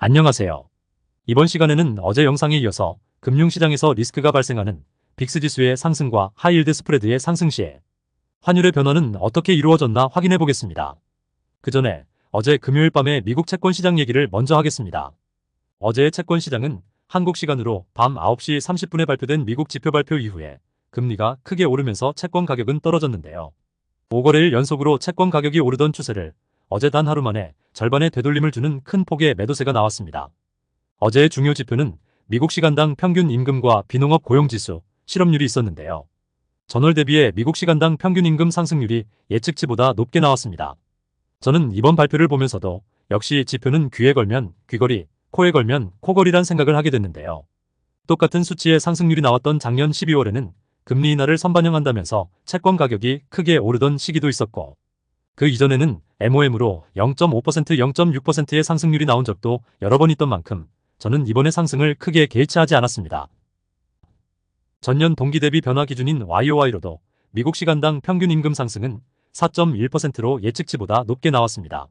안녕하세요. 이번 시간에는 어제 영상에 이어서 금융시장에서 리스크가 발생하는 빅스지수의 상승과 하이힐드 스프레드의 상승 시에 환율의 변화는 어떻게 이루어졌나 확인해 보겠습니다. 그 전에 어제 금요일 밤에 미국 채권 시장 얘기를 먼저 하겠습니다. 어제의 채권 시장은 한국 시간으로 밤 9시 30분에 발표된 미국 지표 발표 이후에 금리가 크게 오르면서 채권 가격은 떨어졌는데요. 5거래일 연속으로 채권 가격이 오르던 추세를 어제 단 하루 만에 절반의 되돌림을 주는 큰 폭의 매도세가 나왔습니다. 어제의 중요 지표는 미국 시간당 평균 임금과 비농업 고용지수, 실업률이 있었는데요. 전월 대비해 미국 시간당 평균 임금 상승률이 예측치보다 높게 나왔습니다. 저는 이번 발표를 보면서도 역시 지표는 귀에 걸면 귀걸이, 코에 걸면 코걸이란 생각을 하게 됐는데요. 똑같은 수치의 상승률이 나왔던 작년 12월에는 금리 인하를 선반영한다면서 채권 가격이 크게 오르던 시기도 있었고, 그 이전에는 MOM으로 0.5%, 0.6%의 상승률이 나온 적도 여러 번 있던 만큼 저는 이번의 상승을 크게 개의치하지 않았습니다. 전년 동기 대비 변화 기준인 YOY로도 미국 시간당 평균 임금 상승은 4.1%로 예측치보다 높게 나왔습니다.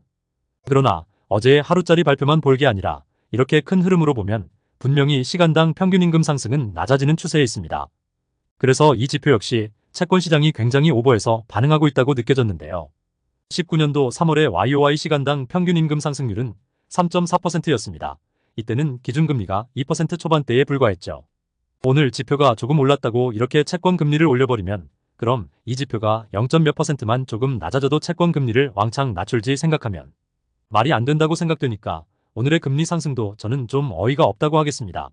그러나 어제의 하루짜리 발표만 볼 게 아니라 이렇게 큰 흐름으로 보면 분명히 시간당 평균 임금 상승은 낮아지는 추세에 있습니다. 그래서 이 지표 역시 채권 시장이 굉장히 오버해서 반응하고 있다고 느껴졌는데요. 19년도 3월의 YOY 시간당 평균 임금 상승률은 3.4%였습니다. 이때는 기준금리가 2% 초반대에 불과했죠. 오늘 지표가 조금 올랐다고 이렇게 채권 금리를 올려버리면 그럼 이 지표가 0.몇 %만 조금 낮아져도 채권 금리를 왕창 낮출지 생각하면 말이 안 된다고 생각되니까 오늘의 금리 상승도 저는 좀 어이가 없다고 하겠습니다.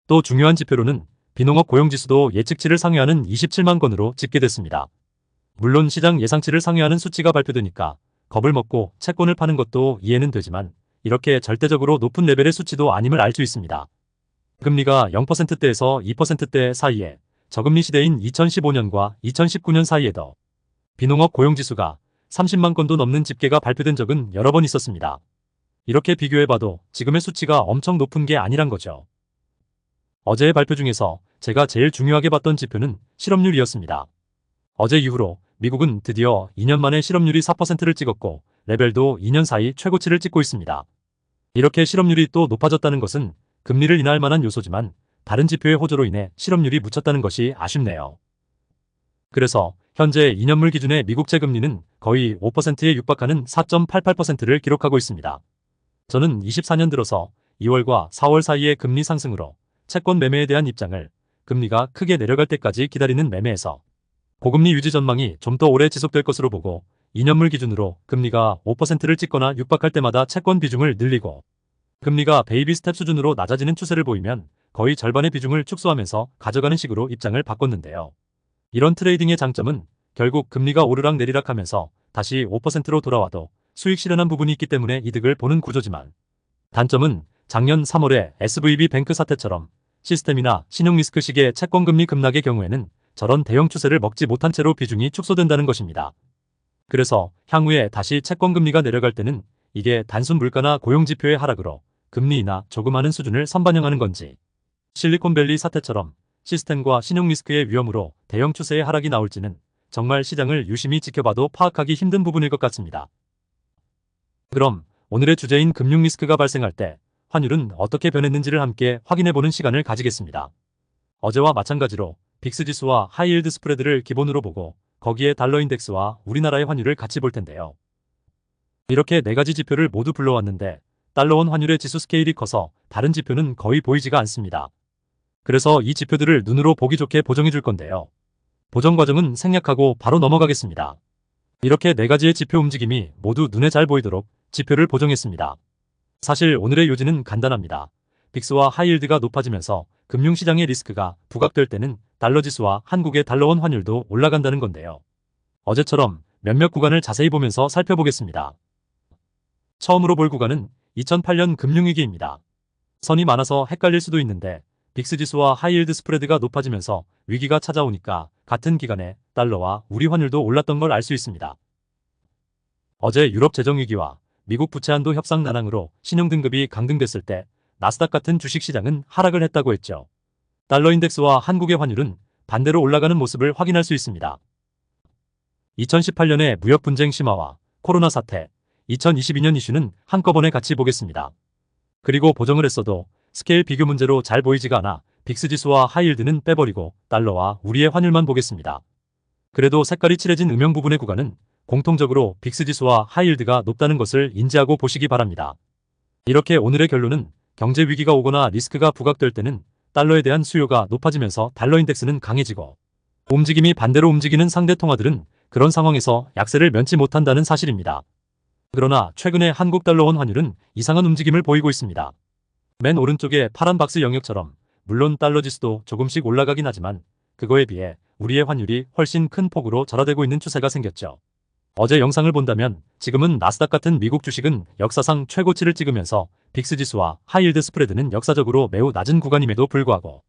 또 중요한 지표로는 비농업 고용지수도 예측치를 상회하는 27만 건으로 집계됐습니다. 물론 시장 예상치를 상회하는 수치가 발표되니까 겁을 먹고 채권을 파는 것도 이해는 되지만 이렇게 절대적으로 높은 레벨의 수치도 아님을 알 수 있습니다. 금리가 0%대에서 2%대 사이에 저금리 시대인 2015년과 2019년 사이에도 비농업 고용지수가 30만 건도 넘는 집계가 발표된 적은 여러 번 있었습니다. 이렇게 비교해봐도 지금의 수치가 엄청 높은 게 아니란 거죠. 어제의 발표 중에서 제가 제일 중요하게 봤던 지표는 실업률이었습니다. 어제 이후로 미국은 드디어 2년 만에 실업률이 4%를 찍었고 레벨도 2년 사이 최고치를 찍고 있습니다. 이렇게 실업률이 또 높아졌다는 것은 금리를 인하할 만한 요소지만 다른 지표의 호조로 인해 실업률이 묻혔다는 것이 아쉽네요. 그래서 현재 2년물 기준의 미국채 금리는 거의 5%에 육박하는 4.88%를 기록하고 있습니다. 저는 24년 들어서 2월과 4월 사이의 금리 상승으로 채권 매매에 대한 입장을 금리가 크게 내려갈 때까지 기다리는 매매에서 고금리 유지 전망이 좀 더 오래 지속될 것으로 보고 2년물 기준으로 금리가 5%를 찍거나 육박할 때마다 채권 비중을 늘리고 금리가 베이비 스텝 수준으로 낮아지는 추세를 보이면 거의 절반의 비중을 축소하면서 가져가는 식으로 입장을 바꿨는데요. 이런 트레이딩의 장점은 결국 금리가 오르락 내리락 하면서 다시 5%로 돌아와도 수익 실현한 부분이 있기 때문에 이득을 보는 구조지만, 단점은 작년 3월의 SVB 뱅크 사태처럼 시스템이나 신용리스크식의 채권금리 급락의 경우에는 저런 대형 추세를 먹지 못한 채로 비중이 축소된다는 것입니다. 그래서 향후에 다시 채권금리가 내려갈 때는 이게 단순 물가나 고용지표의 하락으로 금리 인하 조그마한 수준을 선반영하는 건지, 실리콘밸리 사태처럼 시스템과 신용리스크의 위험으로 대형 추세의 하락이 나올지는 정말 시장을 유심히 지켜봐도 파악하기 힘든 부분일 것 같습니다. 그럼 오늘의 주제인 금융리스크가 발생할 때 환율은 어떻게 변했는지를 함께 확인해보는 시간을 가지겠습니다. 어제와 마찬가지로 빅스지수와 하이힐드 스프레드를 기본으로 보고 거기에 달러인덱스와 우리나라의 환율을 같이 볼 텐데요. 이렇게 네 가지 지표를 모두 불러왔는데 달러원 환율의 지수 스케일이 커서 다른 지표는 거의 보이지가 않습니다. 그래서 이 지표들을 눈으로 보기 좋게 보정해 줄 건데요. 보정 과정은 생략하고 바로 넘어가겠습니다. 이렇게 네 가지의 지표 움직임이 모두 눈에 잘 보이도록 지표를 보정했습니다. 사실 오늘의 요지는 간단합니다. 빅스와 하이힐드가 높아지면서 금융시장의 리스크가 부각될 때는 달러지수와 한국의 달러원 환율도 올라간다는 건데요. 어제처럼 몇몇 구간을 자세히 보면서 살펴보겠습니다. 처음으로 볼 구간은 2008년 금융위기입니다. 선이 많아서 헷갈릴 수도 있는데 빅스지수와 하이힐드 스프레드가 높아지면서 위기가 찾아오니까 같은 기간에 달러와 우리 환율도 올랐던 걸 알 수 있습니다. 어제 유럽 재정위기와 미국 부채 한도 협상 난항으로 신용등급이 강등됐을 때 나스닥 같은 주식시장은 하락을 했다고 했죠. 달러인덱스와 한국의 환율은 반대로 올라가는 모습을 확인할 수 있습니다. 2018년의 무역 분쟁 심화와 코로나 사태, 2022년 이슈는 한꺼번에 같이 보겠습니다. 그리고 보정을 했어도 스케일 비교 문제로 잘 보이지가 않아 빅스 지수와 하이힐드는 빼버리고 달러와 우리의 환율만 보겠습니다. 그래도 색깔이 칠해진 음영 부분의 구간은 공통적으로 빅스 지수와 하이힐드가 높다는 것을 인지하고 보시기 바랍니다. 이렇게 오늘의 결론은 경제 위기가 오거나 리스크가 부각될 때는 달러에 대한 수요가 높아지면서 달러 인덱스는 강해지고 움직임이 반대로 움직이는 상대 통화들은 그런 상황에서 약세를 면치 못한다는 사실입니다. 그러나 최근에 한국 달러 원 환율은 이상한 움직임을 보이고 있습니다. 맨 오른쪽의 파란 박스 영역처럼 물론 달러 지수도 조금씩 올라가긴 하지만 그거에 비해 우리의 환율이 훨씬 큰 폭으로 절하되고 있는 추세가 생겼죠. 어제 영상을 본다면 지금은 나스닥 같은 미국 주식은 역사상 최고치를 찍으면서 빅스 지수와 하이힐드 스프레드는 역사적으로 매우 낮은 구간임에도 불구하고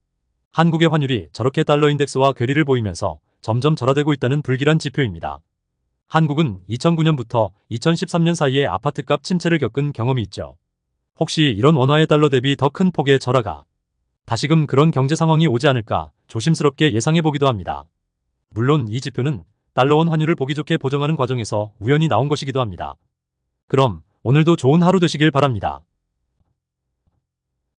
한국의 환율이 저렇게 달러 인덱스와 괴리를 보이면서 점점 절하되고 있다는 불길한 지표입니다. 한국은 2009년부터 2013년 사이에 아파트값 침체를 겪은 경험이 있죠. 혹시 이런 원화의 달러 대비 더 큰 폭의 절하가 다시금 그런 경제 상황이 오지 않을까 조심스럽게 예상해보기도 합니다. 물론 이 지표는 달러원 환율을 보기 좋게 보정하는 과정에서 우연히 나온 것이기도 합니다. 그럼 오늘도 좋은 하루 되시길 바랍니다.